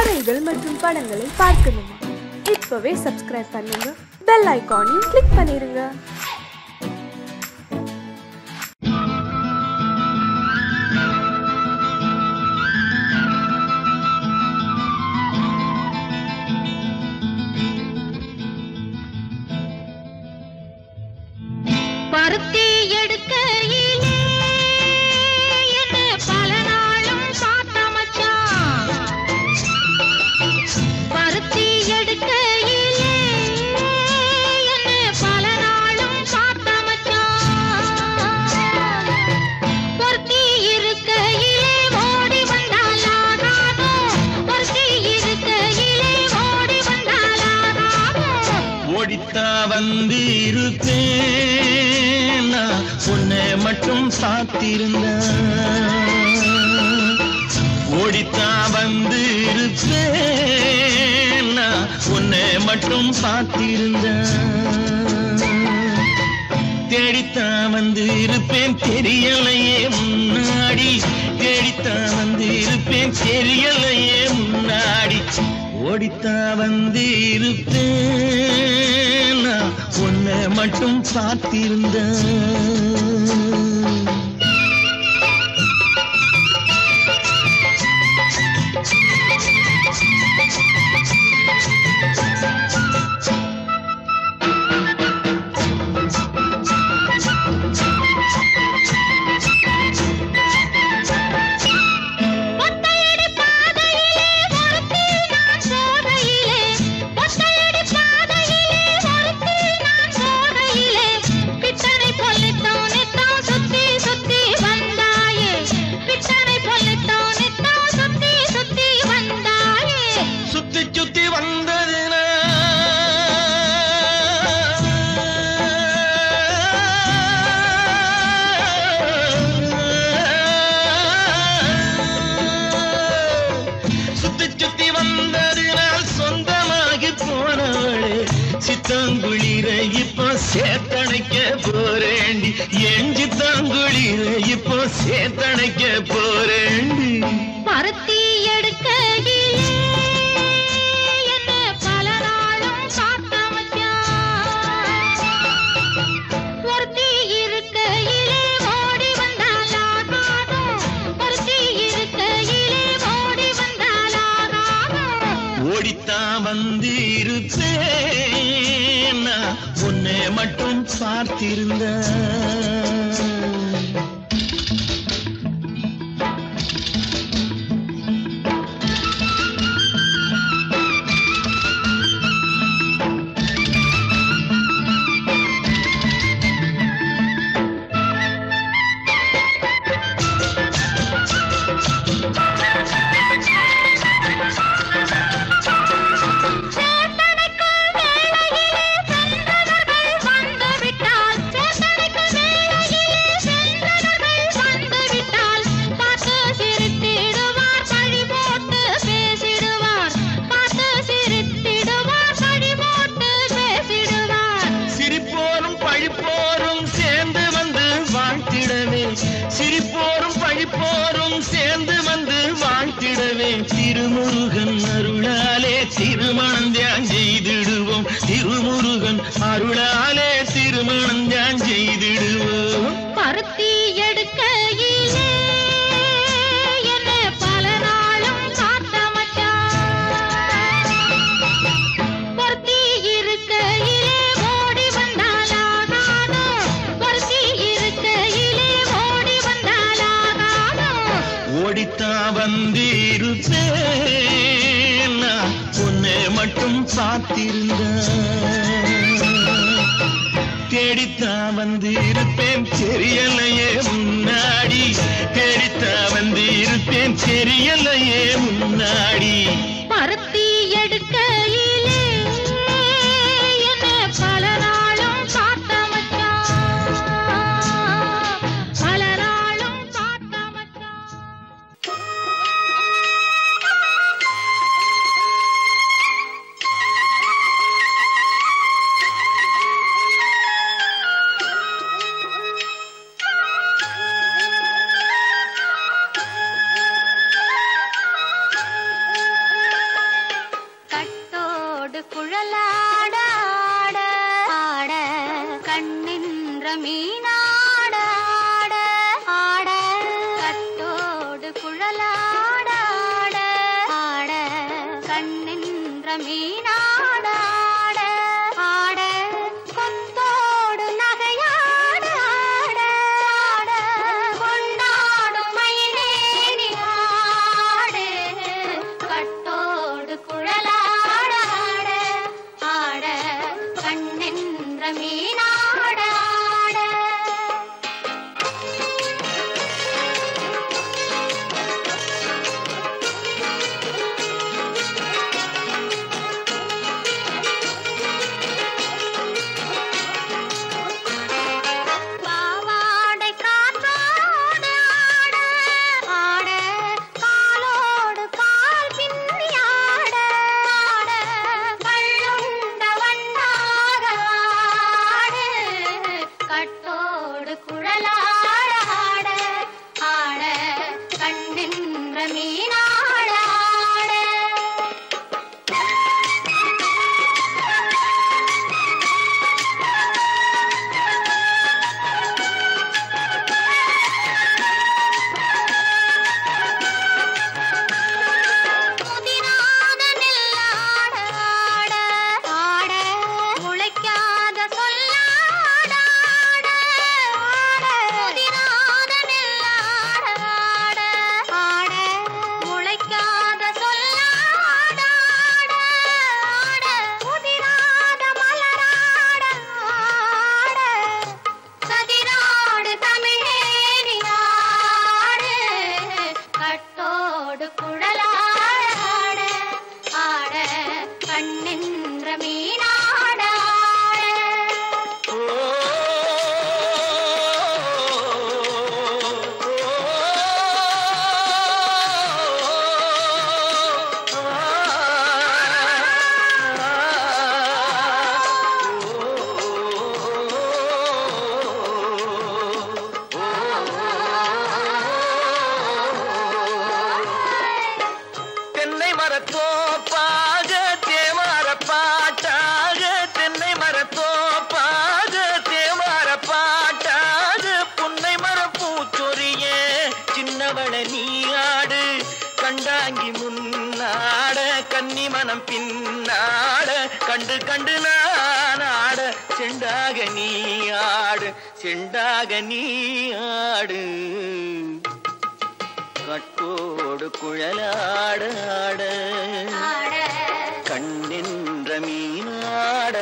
கதைகள் மற்றும் படங்களை பார்க்கணுமா? இப்பவே சப்ஸ்கிரைப் பண்ணுங்க, பெல் ஐகானையும் கிளிக் பண்ணிருங்க. பருத்தி எடுக்கையிலே என்ன பல நாளும் பார்த்த மச்சான். பருத்தி எடுக்கையிலே என்ன பல நாளும் பார்த்த மச்சான். பொருத்தி இருக்கையிலே ஓடி வந்தாலாகாதோ, பொருத்தி இருக்கையிலே ஓடி வந்தாலாகாதோ. ஓடித்தா வந்து இருப்பேன், உன்னை மட்டும் சாத்திருந்த. ஓடித்தா வந்து இருப்பேன், உன்னை மட்டும் சாத்திருந்த. தேடித்தா வந்து இருப்பேன், தெரியலையே முன்னாடி. தேடித்தா வந்து இருப்பேன், தெரியலையே முன்னாடி. ஓடித்தா வந்து இருப்பேன், உன்னை மட்டும் பார்த்திருந்த. சித்தாங்குளிர இப்போ சேத்தணைக்க போறேண்டி, என் சித்தாங்குளிர இப்போ சேத்தணைக்க போறேண்டி. பருத்தி எடுக்கையிலே என்ன பல நாளும் பார்த்த மச்சான். பொருத்தி இருக்கையிலே ஓடி வந்தாலாகாதோ, பொருத்தி இருக்கையிலே ஓடி வந்தாலாகாதோ. ஓடித்தா வந்து இருப்பேன், உன்னை மட்டும் பார்த்திருந்த. சிரிப்போரும் பழிப்போரும் சேர்ந்து வந்து வாழ்த்திடவே. திருமுருகன் அருளாலே திருமணம் தியான் செய்திடுவோம், திருமுருகன் அருளாலே திருமணம் தியான் செய்திடுவோம். பருத்தி எடுக்கையிலே என்ன பல நாளும் பார்த்த மச்சான். பொருத்தி இருக்கையிலே ஓடி வந்தாலாகாதோ, பொருத்தி இருக்கையிலே ஓடி வந்தாலாகாதோ. ஓடித்தா வந்து இருப்பேன், உன்னை மட்டும் பார்த்திருந்த. தேடித்தா வந்து இருப்பேன், தெரியலையே முன்னாடி. தேடித்தா வந்து இருப்பேன், தெரியலையே முன்னாடி. பருத்தி எடுக்கையிலே என்ன பல நாளும் பார்த்த மச்சான், பல நாளும் பார்த்த மச்சான். மீனாடாட ஆட கொத்தோடு நகையாட ஆட கொண்டாடும் மயிலேறி ஆடு கட்டோடு குழலாட ஆட கண்ணென்ற மீனாட பின்னாட கண்டு கண்டு நானாட செண்டாக நீ ஆடு கட்டோடு குழலாட கண்ணின்ற மீனாட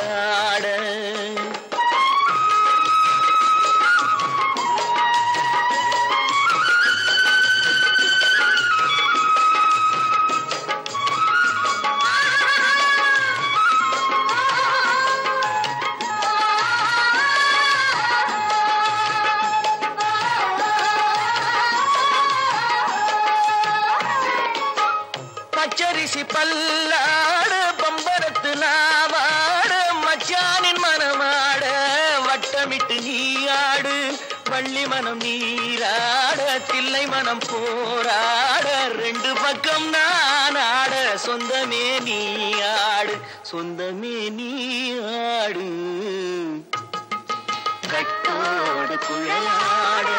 பச்சரிசி பல்லாட பம்பரத்து நாவாட மச்சானின் மனமாட வட்டமிட்டு நீயாடு வள்ளி மனம் நீராட தில்லை மனம் போராட ரெண்டு பக்கம் நான் ஆட சொந்தமே நீயாடு கட்டோடு குழலாட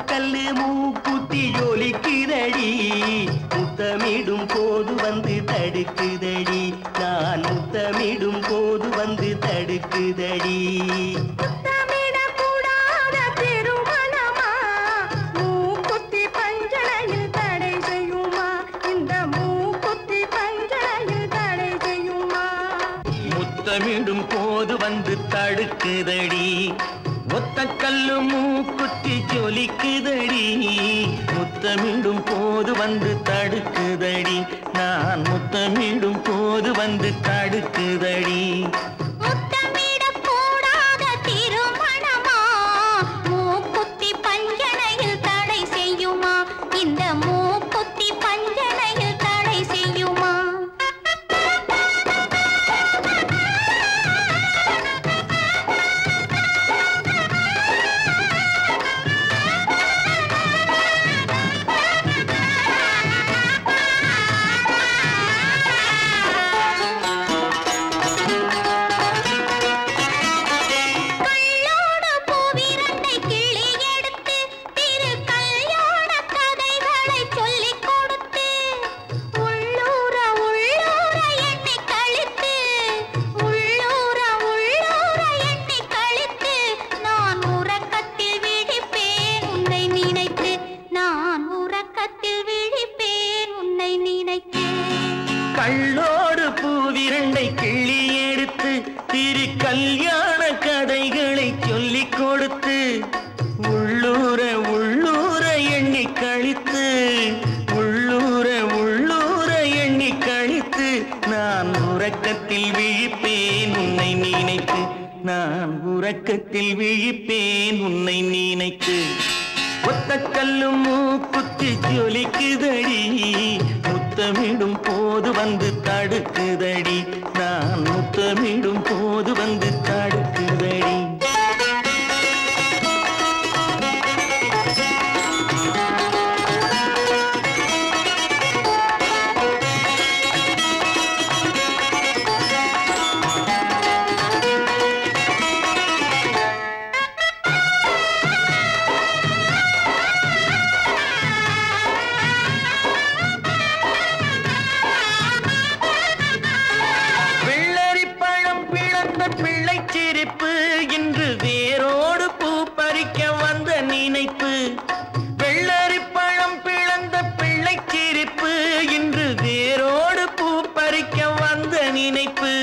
கல்லு மூக்குத்தி ஜொலிக்குதடி முத்தமிடும் போது வந்து தடுக்குதடி நான் முத்தமிடும் போது வந்து தடுக்குதடி மூக்குத்தி பஞ்சனையில் தடை செய்யுமா இந்த முத்தமிடும் போது வந்து தடுக்குதடி ஒத்த கல்லு மூக்குத்தி ஜொலிக்குதடி முத்தமிடும் போது வந்து தடுக்குதடி நான் முத்தமிடும் போது வந்து தடுக்குதடி கள்ளோடு பூவிரண்டை கிள்ளி எடுத்து திரு கல்யாண கதைகளை சொல்லிக் கொடுத்து உள்ளூர உள்ளூர எண்ணி கழித்து உள்ளூர உள்ளூர எண்ணி கழித்து நான் உறக்கத்தில் விழிப்பேன் உன்னை நினைத்து நான் உறக்கத்தில் விழிப்பேன் உன்னை நினைத்து ஒத்த கல்லு மூக்குத்தி ஜொலிக்குதடி முத்தமிடும் போது வந்து தடுக்குதடி நான் முத்தமிடும் போது வந்து தடுக்குதடி பிள்ளைச்சிரிப்பு இன்று வேரோடு பூ பறிக்க வந்த நினைப்பு வெள்ளரி பழம் பிளந்த பிள்ளைச்சிரிப்பு இன்று வேரோடு பூ பறிக்க வந்த நினைப்பு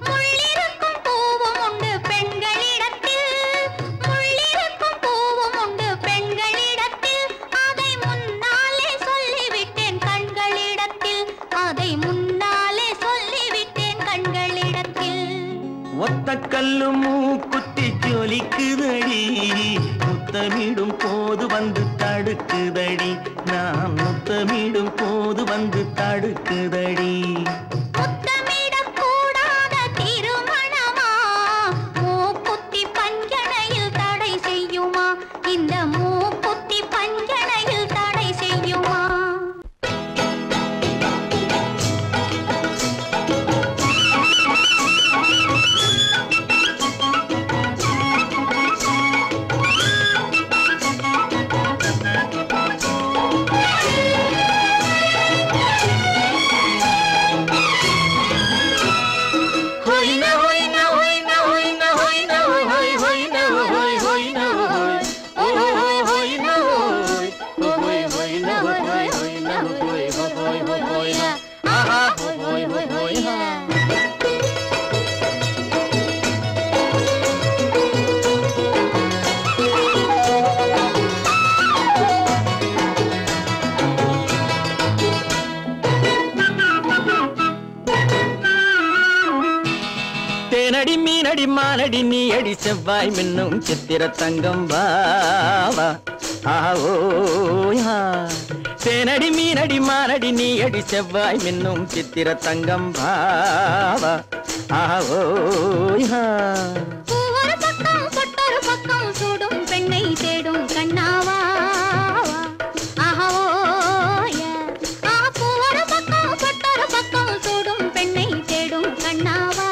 முள்ளிருக்கும் பூவும் உண்டு பெண்களிடத்தில் முள்ளிருக்கும் பூவும் உண்டு பெண்களிடத்தில் அதை முன்னாலே சொல்லிவிட்டேன் கண்களிடத்தில் அதை முன்னாலே சொல்லிவிட்டேன் கண்களிடத்தில் ஒத்த கல்லு மூக்குத்தி ஜொலிக்குதடி முத்தமிடும் போது வந்து தடுக்குதடி நான் முத்தமிடும் போது வந்து தடுக்குதடி முத்தமிடக்கூடாத திருமணமா மூக்குத்தி பஞ்சனையில் தடை செய்யுமா இந்த மூக்குத்தி பஞ்சனையில் தடை செய்யுமா தேனடி மீனடி மானடி நீ அடி செவ்வாய் மின்னும் சித்திர தங்கம் வாவா ஆவோயா தேனடி மீனடி மானடி நீ அடி செவ்வாய் மின்னும் சித்திர தங்கம் வாவா ஆவோயா ஒரு பக்கம் பொட்டொரு பக்கம் சூடும் பெண்ணை தேடும் கண்ணாவா ஒரு பக்கம் பொட்டொரு பக்கம் சூடும் பெண்ணை தேடும் கண்ணாவா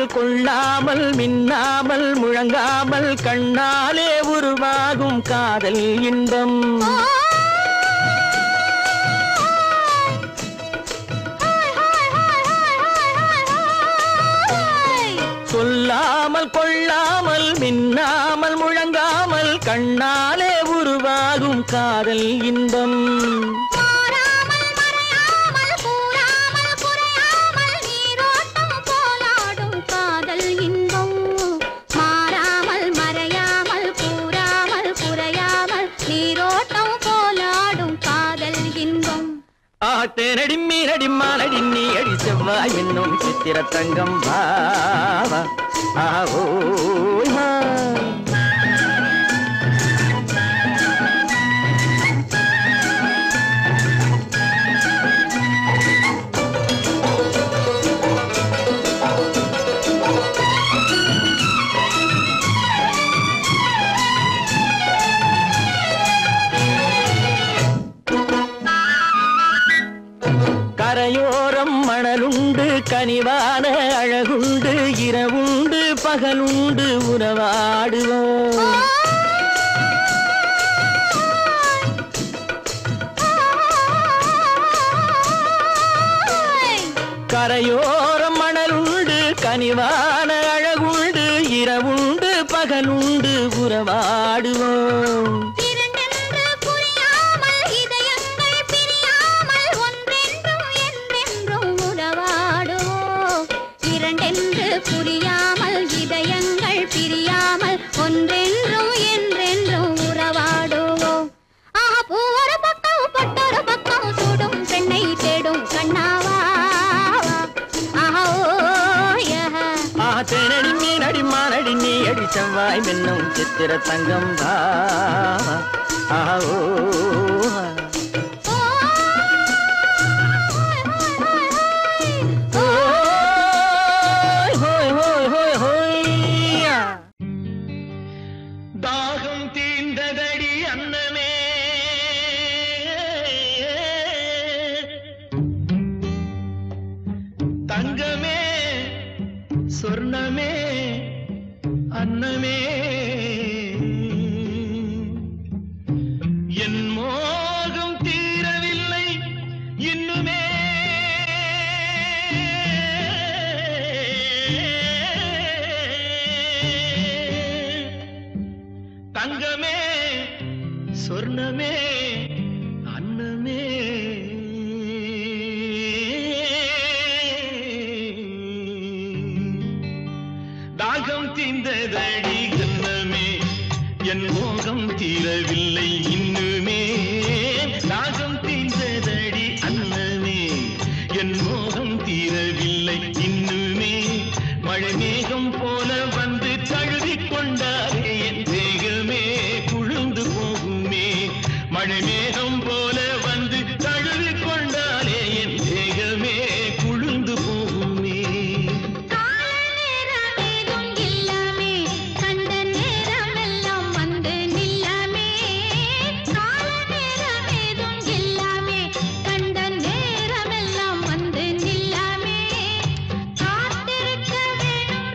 கொள்ளாமல் மின்னாமல் முழங்காமல் கண்ணாலே உருவாகும் காதல் இன்பம். சொல்லாமல் கொள்ளாமல் மின்னாமல் முழங்காமல் கண்ணாலே உருவாகும் காதல் இன்பம். தேனடி மீனடி மானடி நீ அடி செவ்வாய் என்னும் சித்திர தங்கம் பாவா ஆவோ. கரையோரம் மணலுண்டு கனிவான அழகுண்டு இரவுண்டு பகலுண்டு உறவாடுவோம். கரையோரம் மணலுண்டு கனிவான அழகுண்டு இரவுண்டு பகலுண்டு உறவாடுவோம். புரியாமல் இதயங்கள் பிரியாமல் ஒன்றென்றும் என்றென்றும் உறவாடுவோம். பூவொரு பக்கம் பொட்டொரு பக்கம் சுடும் பெண்ணை தேடும் கண்ணாவா. தேனடி மீனடி மானடி நீ அடி செவ்வாய் என்னும் சித்திர தங்கம் பாவா ஆவோ. தாகம் தீர்ந்ததடி அன்னமே தங்கமே சொர்ணமே அன்னமே என் மோகம் தீரவில்லை இன்னுமே தங்கமே சொர்ணமே அன்னமே தாகம் தீர்ந்ததடி அன்னமே என் மோகம் தீரவில்லை இன்னுமே. தாகம் தீர்ந்ததடி அன்னமே என் மோகம் தீரவில்லை இன்னுமே. மழை மேகம் போல வந்து தழுவிக் கொண்டாரே என் தேகமே குழுந்து போகுமே. மழை மேகம் போல வந்து தழுவிக் கொண்டாலே என் தேகமே குழுந்து போகுமே. காத்திருக்க வேணும்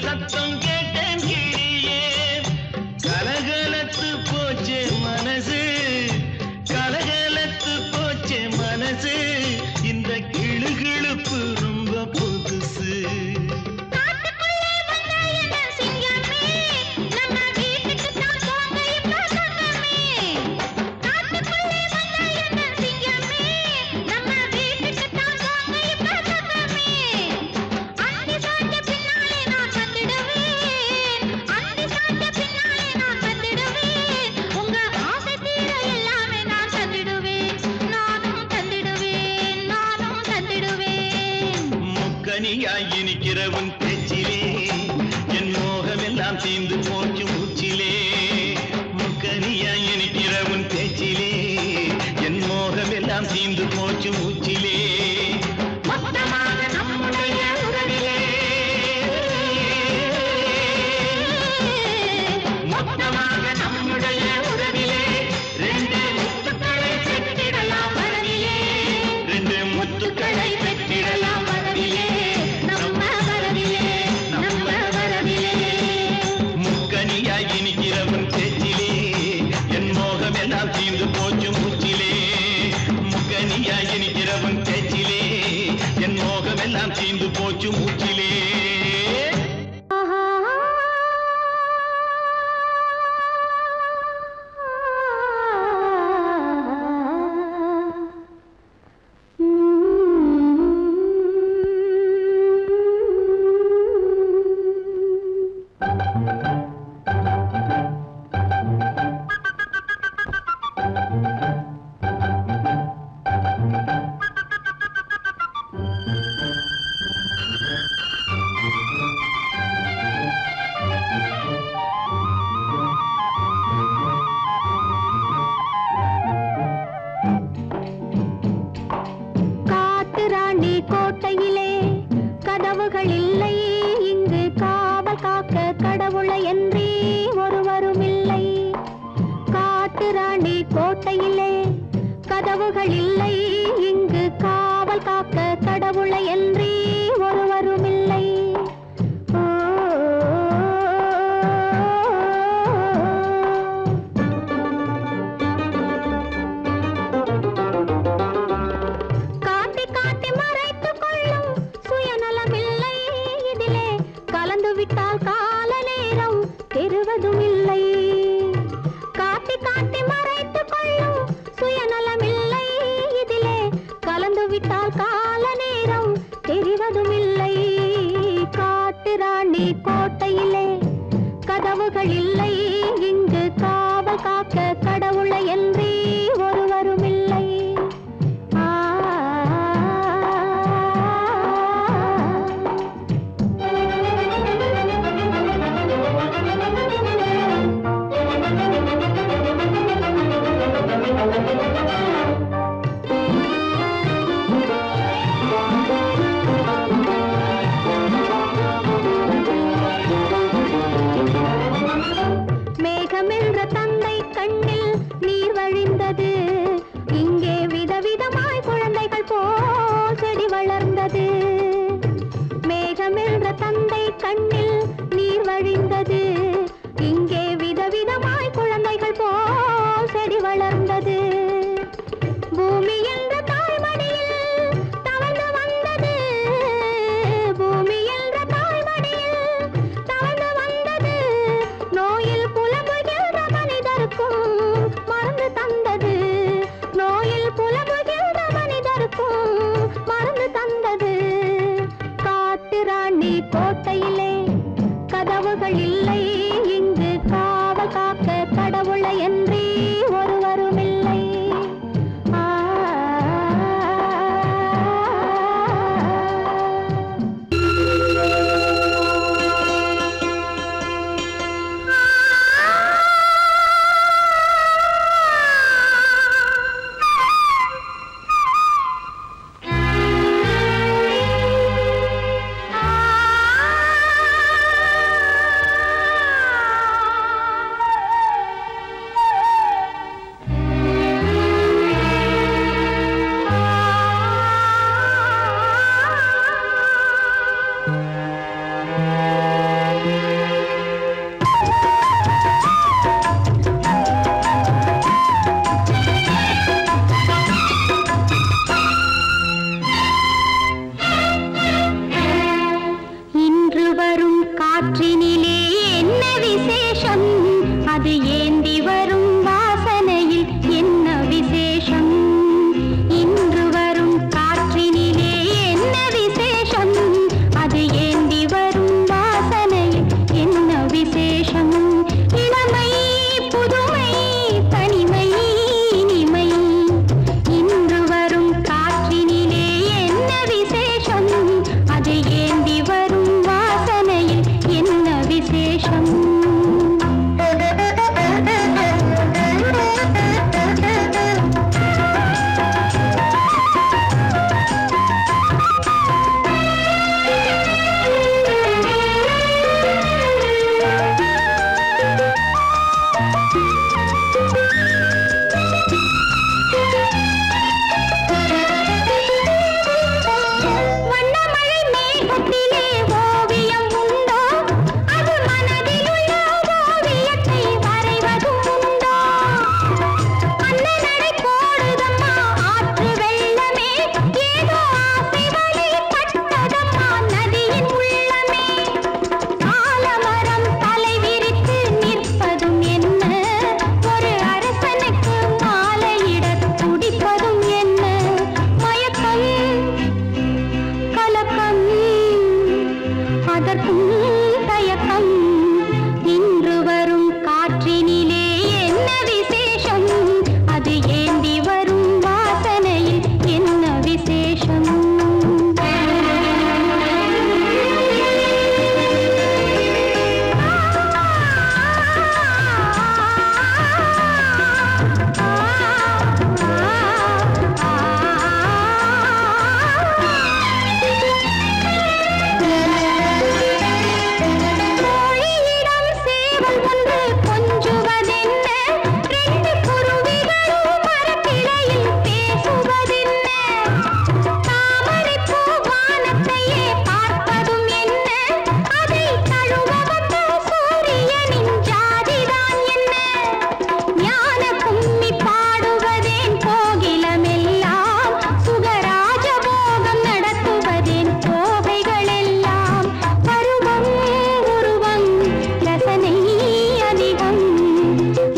சத்தம் கேட்டேன் கிளியே கலகலத்து போச்சே மனசு கலகலத்து போச்சே மனசு இந்த கிளுகிளுப்பு ரொம்ப புதுசு இனிக்கிற உன் பேச்சிலே என் மோகமெல்லாம் தீர்ந்து போச்சு மூச்சிலே முக்கனியாய் இனிக்கிற உன் பேச்சிலே என் மோகமெல்லாம் தீர்ந்து போச்சு மூச்சிலே மொத்தமாக நம்முடைய உறவிலே மொத்தமாக நம்முடைய உறவிலே ரெண்டு முத்துக்களை பெற்றிடலாம் வரவிலே ரெண்டு முத்துக்களை பெற்றிடலாம் வரவிலே இனிக்கிறவன் பேச்சிலே என் மோகமெல்லாம் தீர்ந்து போச்சு மூச்சிலே முக்கனியா இனிக்கிறவன் பேச்சிலே என் மோகமெல்லாம் தீர்ந்து போச்சு மூச்சிலே கோட்டையிலே கதவுகள் இல்லை இங்கு காவல் காக்க கடவுளையன்றி ஒருவரும் இல்லை காட்டு ராணி கோட்டையிலே கதவுகள் இல்லை இங்கு காவல் காக்க கடவுளையன்றி ஒருவரும் இல்லை விட்டால் கால நேரம் தெரிவதும் இல்லை காட்டி காட்டி மறைத்துக் கொள்ளும் சுயநலமில்லை இதிலே கலந்து விட்டால் கால நேரம் தெரிவதும் இல்லை காட்டு ராணி கோட்டையிலே கதவுகள் இல்லை இங்கு காவல் காக்க கடவுளையன்றி ஒருவரும் இல்லை மேகமென்ற தந்தை கண்ணில் நீர் வழிந்தது இங்கே விதவிதமாய் குழந்தைகள் போல் செடி வளர்ந்தது மேகமென்ற தந்தை கண்ணில் நீர் வழிந்தது இங்கே விதவிதமாய் குழந்தைகள் போல் செடி வளர்ந்தது பூமி என்ற தாய்மடியில் தவழ்ந்து வந்தது பூமி என்ற தாய்மடியில் தவழ்ந்து வந்தது நோயில் புலம்புகின்ற மனிதருக்கும் மருந்து தந்தது நோயில் புலம்புகின்ற மனிதருக்கும் மருந்து தந்தது காட்டு ராணி கோட்டையிலே கதவுகள் இல்லை காற்றினிலே என்ன விசேஷம் அது ஏந்தி வரும் வாசனையில் என்ன விசேஷம் இன்று வரும் காற்றினிலே என்ன விசேஷம் அது ஏந்தி வரும் வாசனையில் என்ன விசேஷம் இளமை புதுமை தனிமை இனிமை இன்று வரும் காற்றினிலே என்ன விசேஷம் அது ஏந்தி வரும் வாசனையில் என்ன விசேஷம் வண்ணமழை மேகத்திலே ஓவியம் உண்டோ அது மனதிலுள்ள ஓவியத்தை வரைவதும் உண்டோ அன்னநடை போடுதம்மா ஆற்று வெள்ளமே ஏதோ ஆசை வழி பட்டதம்மா நதியின் உள்ளமே ஆலமரம் தலை விரித்து நிற்பதும் என்ன ஒரு அரசனுக்கு மாலையிடத் துடிப்பதும் என்ன மயக்கம் கலக்கம் அதற்கும் தயக்கம் இன்று வரும் காற்றினிலே என்ன விசேஷம் அது ஏந்தி வரும் வாசனையில் என்ன விசேஷம் கோழியிடம் சேவல் ஒன்று கொஞ்சுவதென்ன ரெண்டு குருவிகளும் மரக்கிளையில் பேசுவதென்ன தாமரைப்பூ வானத்தையே பார்ப்பதும் என்ன அதை தழுவ வந்த சூரியனின் ஜாதிதான் என்ன ஞான கும்மி பாடுவதேன் கோகிலமெல்லாம் சுகராஜ போகம் நடத்துவதேன் கோவைகளெல்லாம் பருவம் உருவம் ரசனை அதிகம்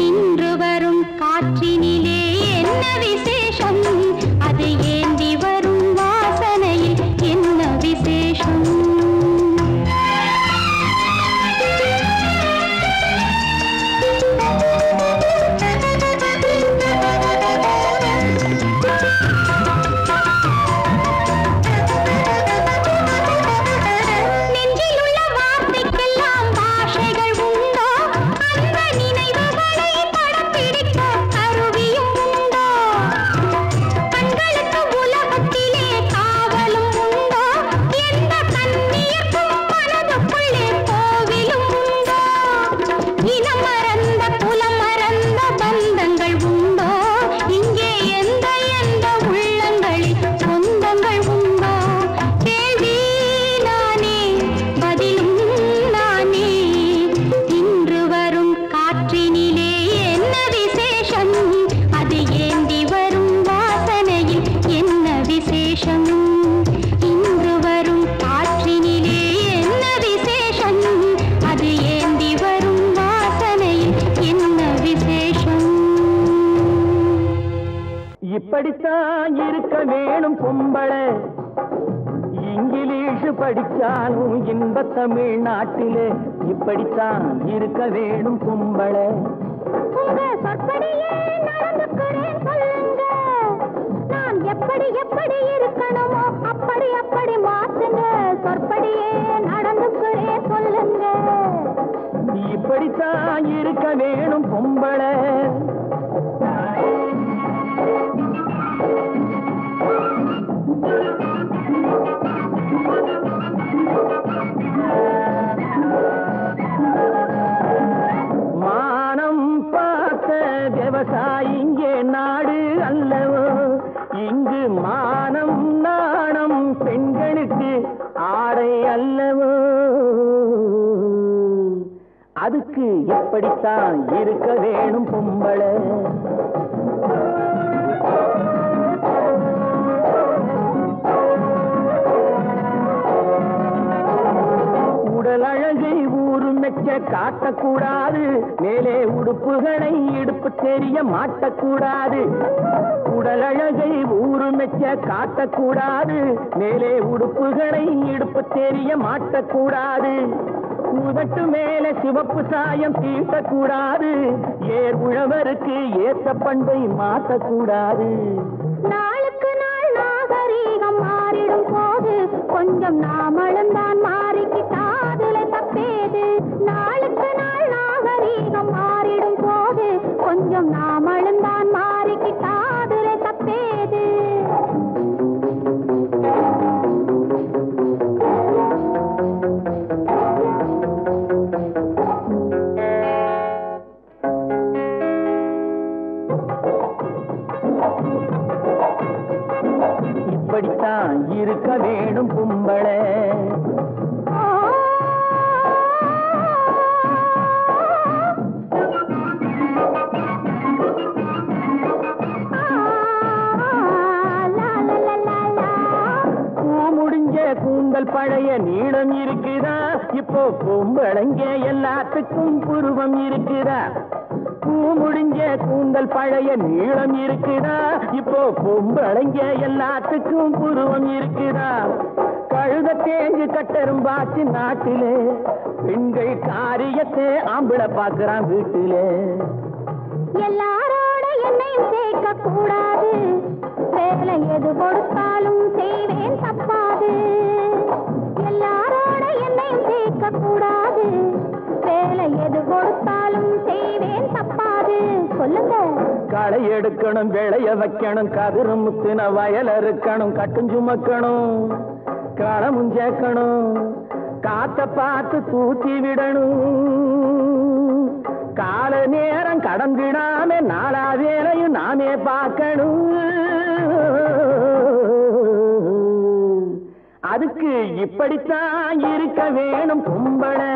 இன்று வரும் காற்றினிலே என்ன விசேஷம் அது ஏந்தி வரும் வாசனையில் என்ன விசேஷம் நெஞ்சிலுள்ள வார்த்தைக்கெல்லாம் பாஷைகள் உண்டோ அந்த நினைவுகளை படம் பிடிக்க கருவியும் உண்டோ கண்களுக்கு உலகத்திலே காவலும் உண்டோ எந்த கண்ணியர்க்கும் மனதுக்குள்ளே கோவிலும் உண்டோ இனம் மறந்த குலம் மறந்த பந்தங்கள் உண்டோ இங்கே எந்த எந்த உள்ளங்களில் சொந்தங்கள் உண்டோ கேள்வி நானே பதிலும் நானே இன்று வரும் காற்றினிலே என்ன விசேஷம் அது ஏந்தி வரும் வாசனையில் என்ன விசேஷம் இன்று வரும் காற்றினிலே என்ன விசேஷம் அது ஏந்தி வரும் வாசனையில் என்ன விசேஷம் இப்படித்தான் இருக்க வேணும் பொம்பளை இங்கிலீஷ் படிச்சாலும் இன்ப தமிழ்நாட்டிலே இப்படித்தான் இருக்க வேணும் பொம்பளை உங்க சொற்படியே நடந்துக்கிறேன் சொல்லுங்க நான் எப்படி எப்படி இருக்கணுமோ அப்படி அப்படி மாத்துங்க சொற்படியே நடந்துக்கிறேன் சொல்லுங்க இப்படித்தான் இருக்க வேணும் பொம்பளை மானம் பார்த்த விவசாயி இங்கே நாடு அல்லவோ இங்கு மானம் நாணம் பெண்களுக்கு ஆடை அல்லவோ அதுக்கு எப்படித்தான் இருக்க வேணும் பொம்பளை உடல் அழகை மெச்ச காட்டக்கூடாது, மேலே உடுப்புகளை இடுப்பு தெரிய மாட்டக்கூடாது. உடலழகை ஊரு மெச்ச காட்டக்கூடாது, மேலே உடுப்புகளை இடுப்பு தெரிய மாட்டக்கூடாது. உதட்டு மேல சிவப்பு சாயம் தீட்டக்கூடாது, ஏர் உழவருக்கு ஏற்ற பண்பை மாற்றக்கூடாது. நாளுக்கு நாள் நாகரீகம் மாறிடும் போது கொஞ்சம் நாமளும் தான் மாறிக்கிட்டாதுல தப்பேது. நாளுக்கு நாள் நாகரீகம் மாறிடும் போது கொஞ்சம் நாமளும் தான் மாறிக்கிட்டாதுல தப்பேது. இப்படித்தான் இருக்க வேணும் கும்பளே. முடிஞ்ச கூந்தல் பழைய நீளம் இருக்குதா, இப்போ பொம்பளைங்க எல்லாத்துக்கும் புருவம் இருக்குதா. பூ முடிஞ்ச கூந்தல் பழைய நீளம் இருக்குதா, இப்போ பொம்பளைங்க எல்லாத்துக்கும் புருவம் இருக்குதா. கழுத தேஞ்சு கட்டரும்பாச்சு நாட்டிலே, பெண்கள் காரியத்தை ஆம்பளை பார்க்கிறான் வீட்டிலே. எல்லாரோட என்னையும் சேர்க்க கூடாது, வேலை எது கொடுத்தாலும் செய்வேன் தப்பாது. எல்லாரோட என்னையும் சேர்க்க கூடாது, வேலை எது கொடுத்தாலும் செய்வேன் தப்பாது. சொல்லுங்க. களை எடுக்கணும், விளைய வைக்கணும், கதிரு முத்தின வயல் இருக்கணும், கட்டும் சுமக்கணும், களமும் சேர்க்கணும், காத்த பார்த்து தூத்தி விடணும். கால நேரம் கடந்திடாம நாளா வேலையும் நாமே பார்க்கணும். அதுக்கு இப்படித்தான் இருக்க வேணும் கும்பளை.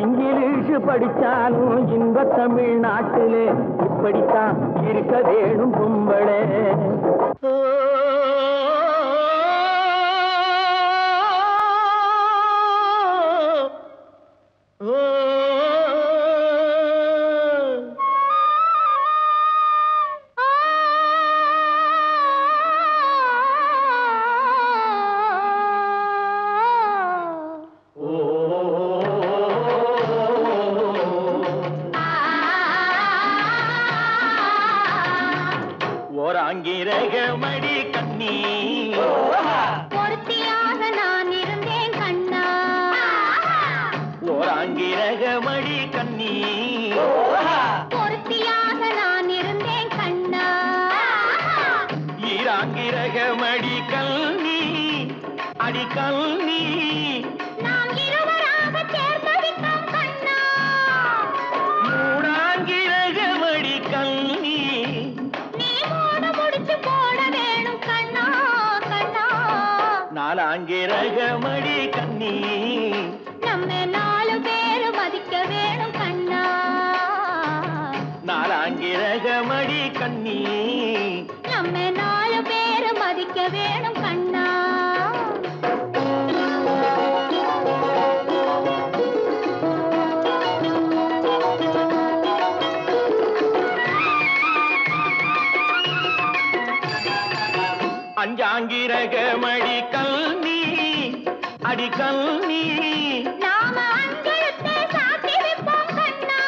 இங்கிலீஷ் படிச்சாலும் இன்ப தமிழ்நாட்டிலே இப்படித்தான் இருக்க வேணும் கும்பளை. ஓராங்கிரகமடி கண்ணி, பொருத்தியாக நான் இருந்தேன் கண்ணா. ஓராங்கிரகமடி கண்ணி, பொருத்தியாக நான் இருந்தேன் கண்ணா. ஈராங்கிரகமடி கல்வி அடி கல்வி, நாம் இருவராக சேர்ந்து விட்டோம் கண்ணா. மூடாங்கிரகமடி கல்வி, நீ மூட முடிச்சு போட வேணும் கண்ணா கண்ணா. நாலாங்கிரகமடி கண்ணி, நம்ம 4 பேரு மதிக்க வேணும் கண்ணா. நாலாங்கிரகமடி கண்ணி, நம்ம 4 பேரு மதிக்க வேணும் கண்ணா. அஞ்சாங்கிரகமடி கல்வி அடி கல்வி, நாம அஞ்செழுத்தை சாத்தி வைப்போம் கண்ணா.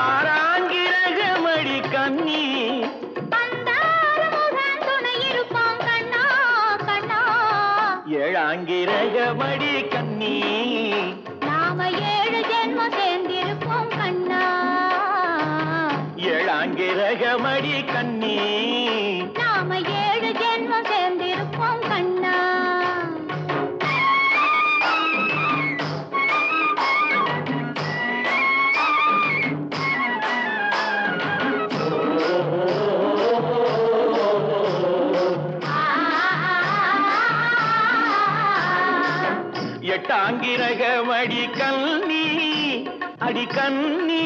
ஆறாங்கிரகமடி கண்ணி, அந்த ஆறுமுகன் துணை இருப்பான் கண்ணா கண்ணா. ஏழாங்கிரகமடி கண்ணி, நாம 7 ஜென்மம் சேர்ந்திருப்போம் கண்ணா. ஏழாங்கிரகமடி கண்ணி, நாம 7 ஜென்மம் சேர்ந்திருப்போம் கண்ணா. எட்டாங்கிரகமடி கண்ணி அடி கண்ணி,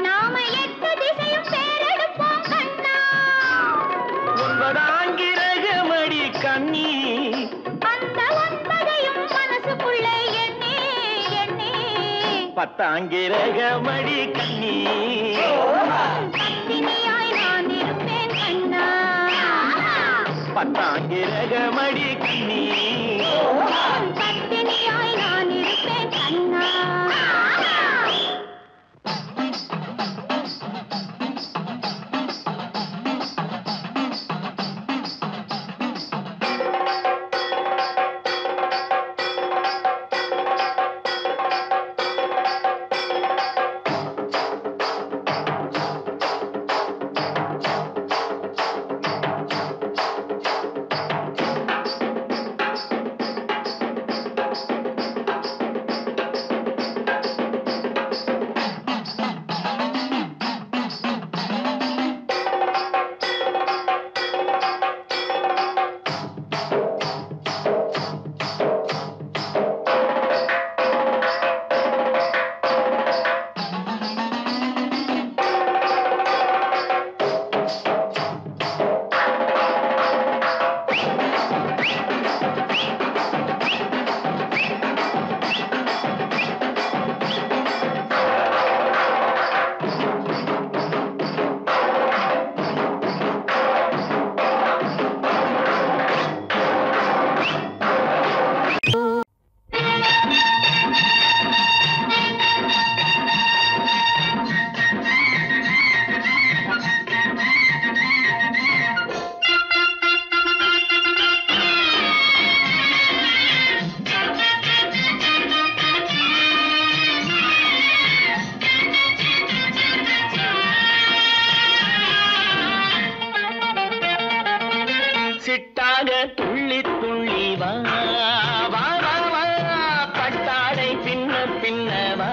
நாம 8 திசையும் பேரெடுப்போம் கண்ணா. ஒன்பதாங்கிரகமடி கண்ணி, அந்த 9ஐயும் மனசுக்குள்ளே எண்ணி பத்தாங்கிரகமடி கண்ணி பத்தினியாய் நான் இருப்பேன் கண்ணா பத்தாங்கிரகமடி கண்ணி பத்தினியாய் நான் இருப்பேன் கண்ணா சிட்டாக துள்ளி துள்ளி வா வா வா வா பட்டாடை பின்ன பின்னவா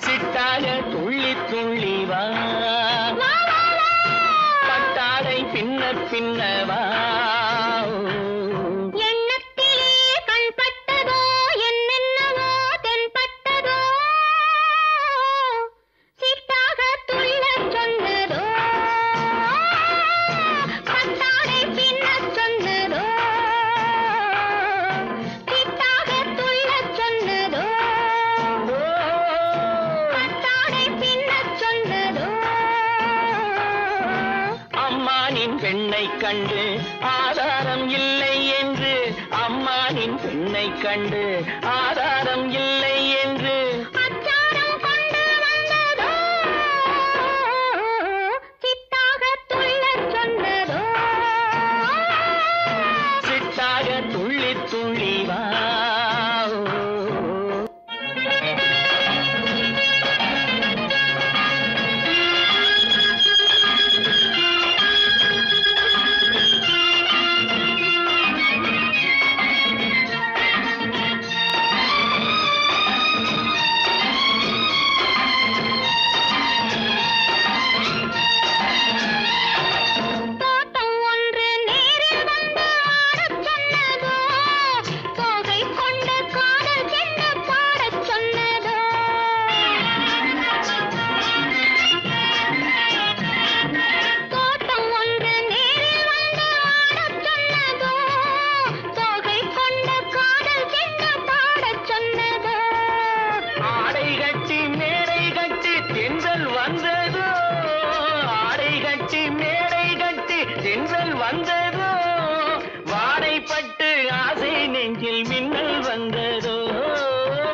சிட்டாக துள்ளி துள்ளி வா பட்டாடை பின்ன பின்னவா பெண்ணை கண்டு ஆதாரம் இல்லை என்று அம்மானின் பெண்ணை கண்டு ஆதாரம் இல்லை என்று அச்சாரம் கொண்டு வந்ததோ சித்தாக துள்ளச் சொன்னதோ சித்தாக துள்ளி துள்ளி வா வந்ததோ வாடைப்பட்டு ஆசை நெஞ்சில் மின்னல் வந்ததோ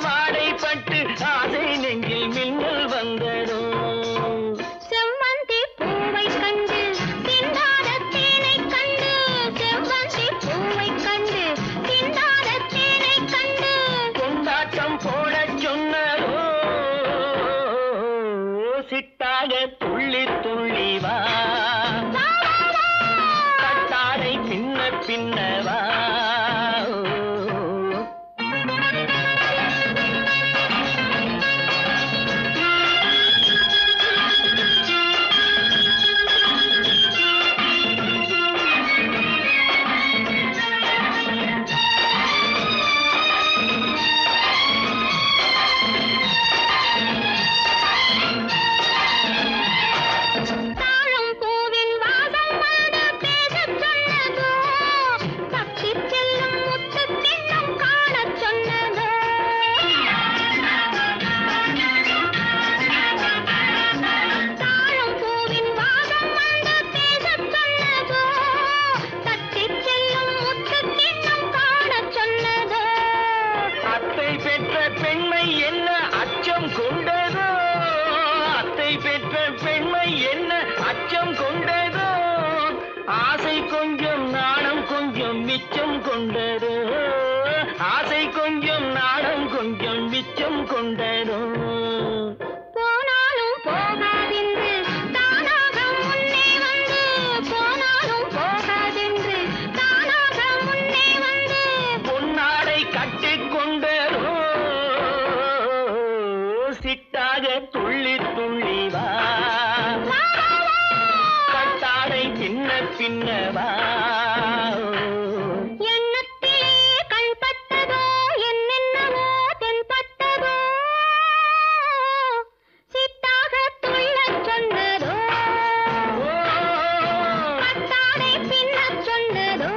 வாடைப்பட்டு ஆசை நெஞ்சில் மின்னல் வந்ததோ செவ்வந்தி பூவை கண்டு சிந்தாத தேனை கண்டு செவ்வந்தி பூவை கண்டு சிந்தாத தேனை கண்டு கொண்டாட்டம் போடச் சொன்னதோ சிட்டாக துள்ளி துள்ளி வா பின்னவா பெற்ற பெண்மை என்ன அச்சம் கொண்டதோ, அத்தை பெற்ற பெண்மை என்ன அச்சம் கொண்டதோ, ஆசை கொஞ்சம் நாணம் கொஞ்சம் மிச்சம் கொண்டதோ, ஆசை கொஞ்சம் நாணம் கொஞ்சம் மிச்சம் கொண்டதோ. போனாலும் போகாதென்று தானாக முன்னே வந்து, போனாலும் போகாதென்று தானாக முன்னே வந்து, பொன்னாடை கட்டிக்கொண்டதோ, சிட்டாக துள்ளி துள்ளி வா, கட்டாடை பின்ன பின்னவா. எண்ணத்திலே கண்பட்டதோ என்னென்னவோ தென்பட்டதோ, சிட்டாக துள்ளச் சொன்னதோ, கட்டாடை பின்னச் சொன்னதோ.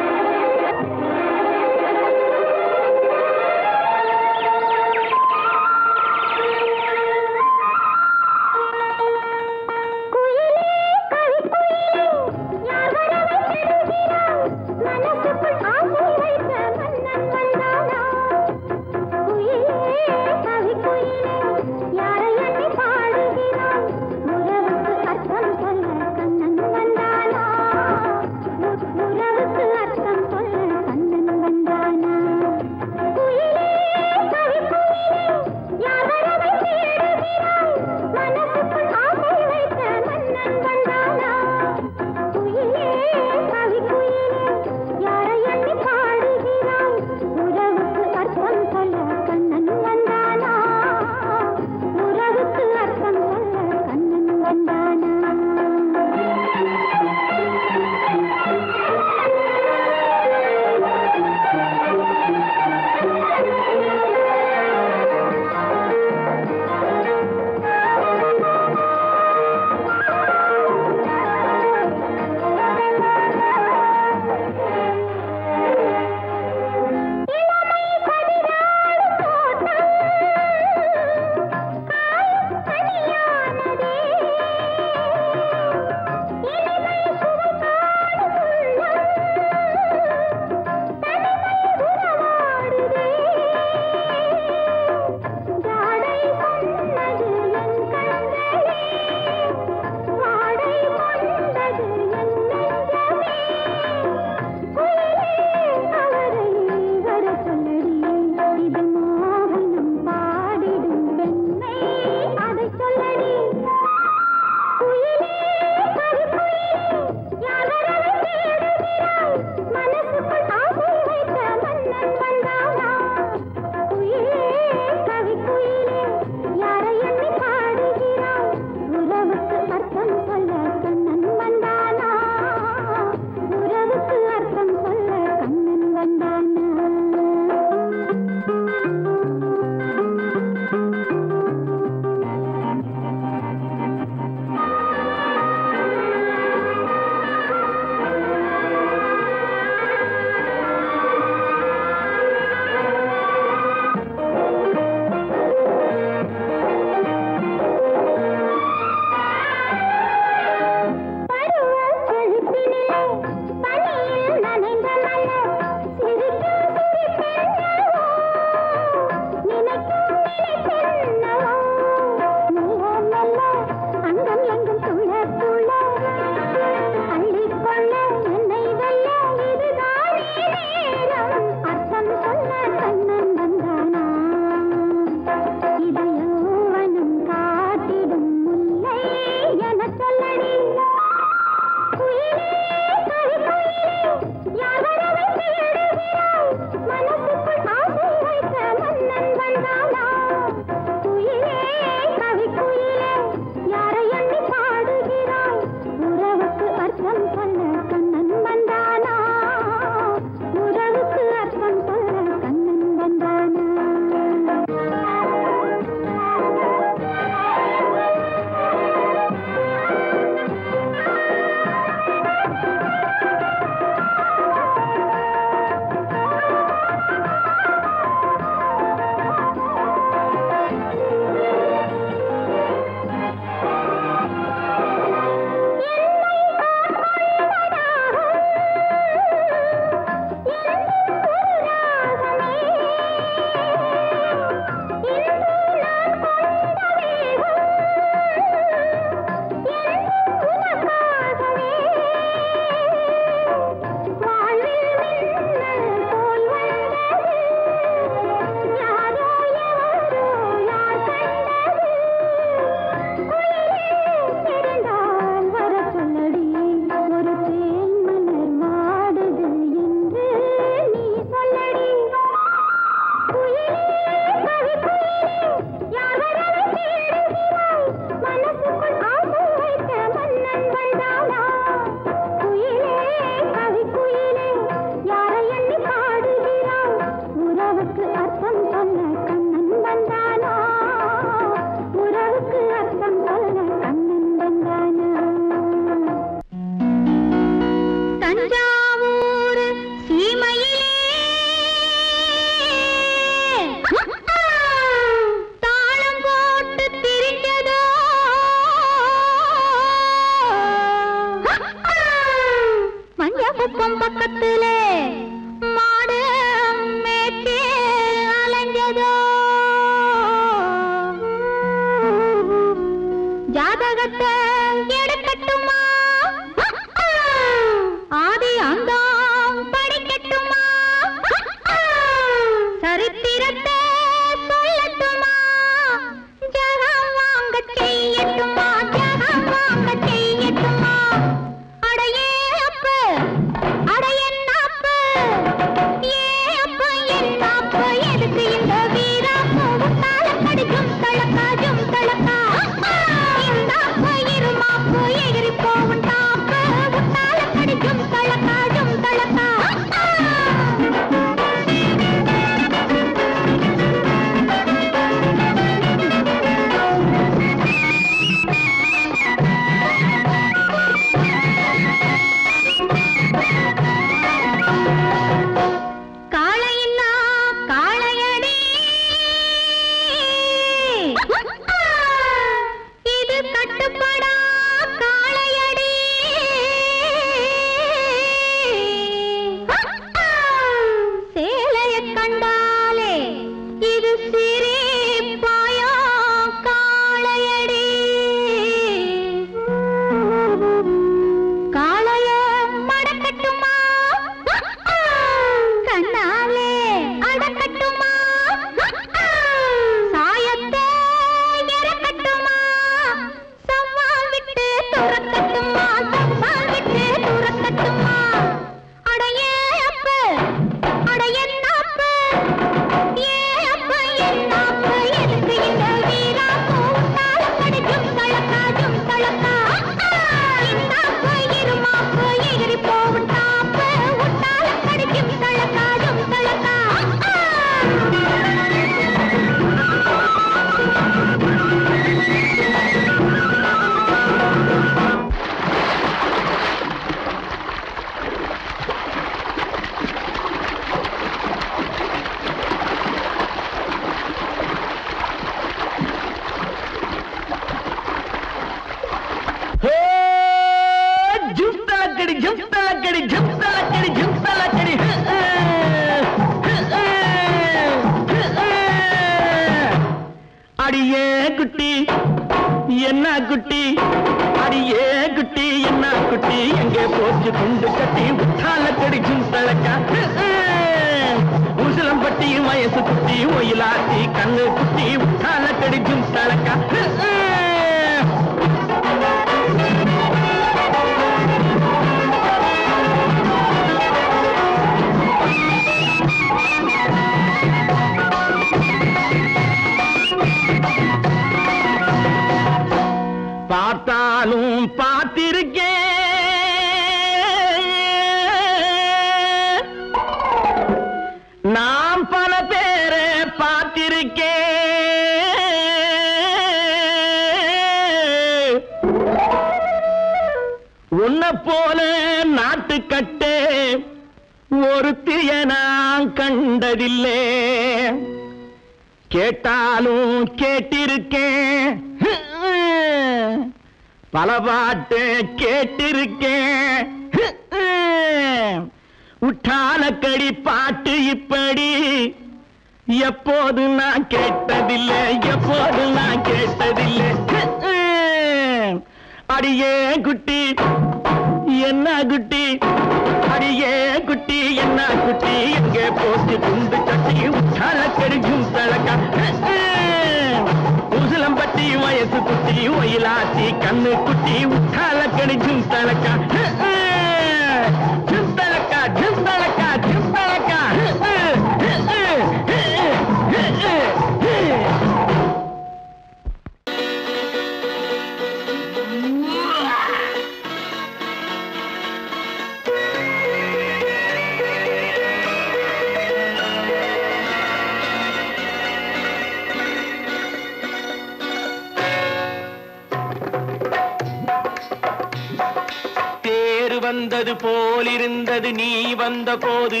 வந்தது போலிருந்தது நீ வந்த போது,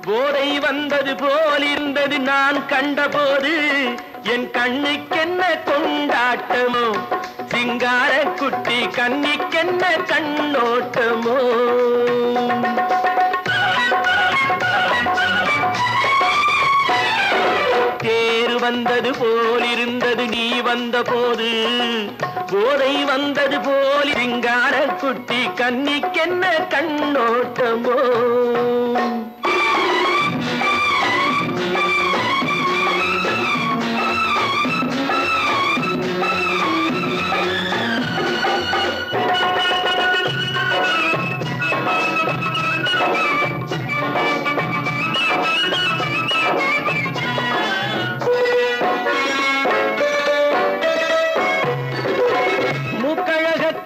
போதை வந்தது போலிருந்தது நான் கண்டபோது, என் கண்ணுக்கென்ன கொண்டாட்டமோ, சிங்கார குட்டி கண்ணிக்கென்ன கண்ணோட்டமோ. தேர் வந்தது போலிருந்தது நீ வந்த போது, போதை வந்தது போல் சிங்கார குட்டி கண்ணிக்கென்ன கண்ணோட்டமோ.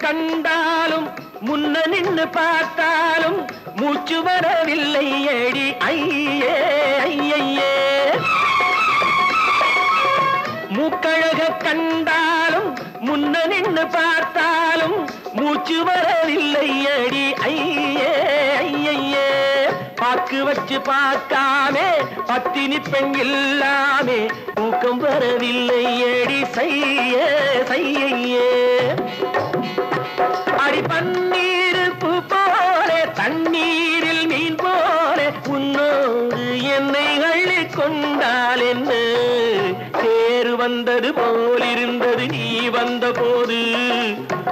கண்டாலும் முன்ன நின்று பார்த்தாலும் மூச்சு வரவில்லை ஏடி ஐயே ஐயே. மூக்கழக கண்டாலும் முன்ன நின்று பார்த்தாலும் மூச்சு வரவில்லை ஏடி ஐயே ஐயே. பாக்கு வச்சு பார்க்காமே பத்தினி பெண் இல்லாமே தூக்கம் வரவில்லை ஏடி செய்ய செய்யே. அடி பன்னீர் பூ போலே தண்ணீரில் மீன் போலே உன்னோடு என்னை அள்ளி கொண்டால் என்ன. தேர் வந்தது போலிருந்தது நீ வந்த போது,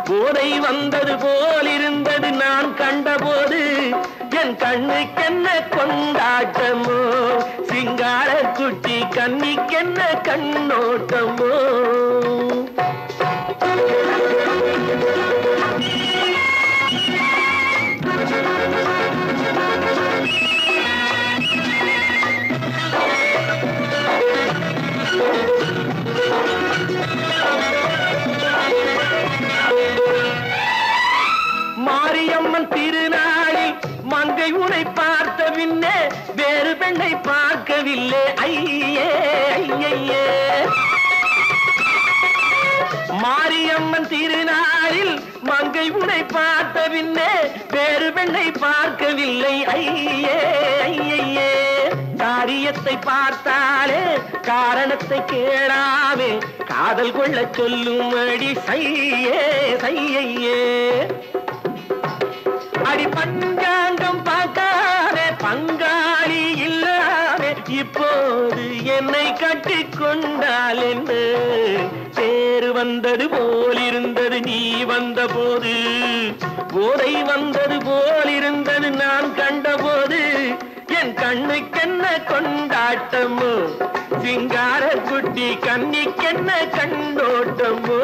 போதை வந்தது போலிருந்தது நான் கண்டபோது, என் கண்ணுக்கென்ன கொண்டாட்டமோ, சிங்கார குட்டி கண்ணிக்கென்ன கண்ணோட்டமோ. மாரியம்மன் திருநாளில் மங்கை உனை பார்த்த பின்னே வேறு பெண்ணை பார்க்கவில்லை ஐயே ஐயே. மாரியம்மன் திருநாளில் மங்கை உனை பார்த்த பின்னே வேறு பெண்ணை பார்க்கவில்லை ஐயே ஐயே. காரியத்தை பார்த்தாலே காரணத்தை கேளாமே காதல் கொள்ள சொல்லும்படி செய்யே செய்யே. அடி பஞ்சாங்கம் பார்க்காதே பங்காளி இல்லாமே இப்போது என்னை கட்டி கொண்டால் என்ன. தேர் வந்தது போலிருந்தது நீ வந்த போது, போதை வந்தது போலிருந்தது நான் கண்டபோது, என் கண்ணுக்கென்ன கொண்டாட்டமோ, சிங்கார குட்டி கண்ணிக்கென்ன கண்ணோட்டமோ.